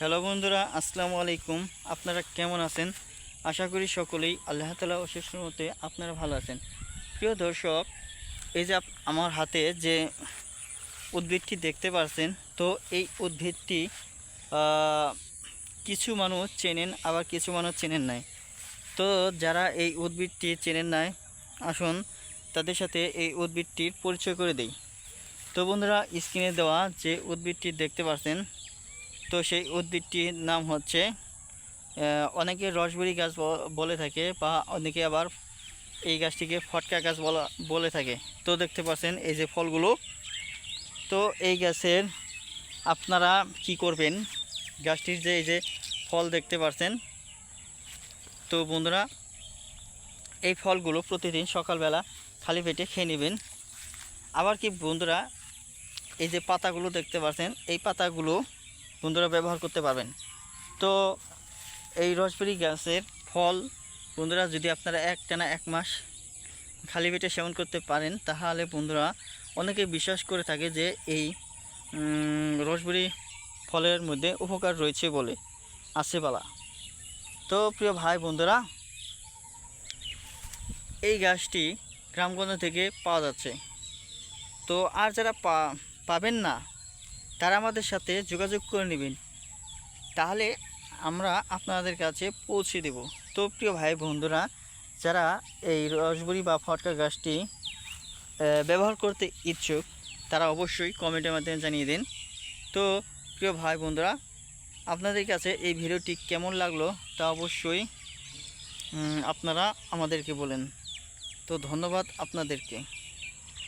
Hello বন্ধুরা, আসসালামু আলাইকুম। আপনারা কেমন আছেন? আশা করি সকলেই আল্লাহ তাআলা অশেষ রহমতে আপনারা ভালো আছেন। প্রিয় দর্শক, এই যে আমার হাতে যে উদ্ভিদটি দেখতে পাচ্ছেন, তো এই উদ্ভিদটি কিছু মানুষ চেনেন, আবার কিছু মানুষ চেনেন নাই। তো যারা এই উদ্ভিদটি চেনেন নাই, আসুন তাদের সাথে এই উদ্ভিদটির পরিচয় করে দেই। তো বন্ধুরা, স্ক্রিনে দেওয়া যে উদ্ভিদটি দেখতে পাচ্ছেন, তো সেই উদ্ভিদটির নাম হচ্ছে অনেকে রসবেরি গাছ বলে থাকে, বা অনেকে আবার এই গাছটিকে ফটকা গাছ বলে থাকে। তো দেখতে পাচ্ছেন এই যে ফলগুলো, তো এই গাছের আপনারা কি করবেন, গাছটির যে এই যে ফল দেখতে পাচ্ছেন, তো বন্ধুরা এই ফলগুলো প্রতিদিন সকালবেলা খালি পেটে খেয়ে নেবেন। আবার কি বন্ধুরা, এই যে পাতাগুলো দেখতে পাচ্ছেন, এই পাতাগুলো বন্ধুরা ব্যবহার করতে পারবেন। তো এই রসবেরি গাছের ফল বন্ধুরা যদি আপনারা একটানা 1 মাস খালি পেটে সেবন করতে পারেন, তাহলে বন্ধুরা অনেকে বিশ্বাস করে থাকে যে এই রসবেরি ফলের মধ্যে উপকার রয়েছে বলে আছে বলা। তো প্রিয় ভাই বন্ধুরা, এই গাছটি গ্রামগঞ্জ থেকে পাওয়া যাচ্ছে। তো আর যারা পাবেন না, তারা আমাদের সাথে যোগাযোগ করে নেবেন, তাহলে আমরা আপনাদের কাছে পৌঁছে দেব। তো প্রিয় ভাই বন্ধুরা, যারা এই রসবরি বা ফটকা গাছটি ব্যবহার করতে ইচ্ছুক, তারা অবশ্যই কমেন্টের মাধ্যমে জানিয়ে দিন। তো প্রিয় ভাই বন্ধুরা, আপনাদের কাছে এই ভিডিওটি কেমন লাগলো তা অবশ্যই আপনারা আমাদেরকে বলেন। তো ধন্যবাদ আপনাদেরকে।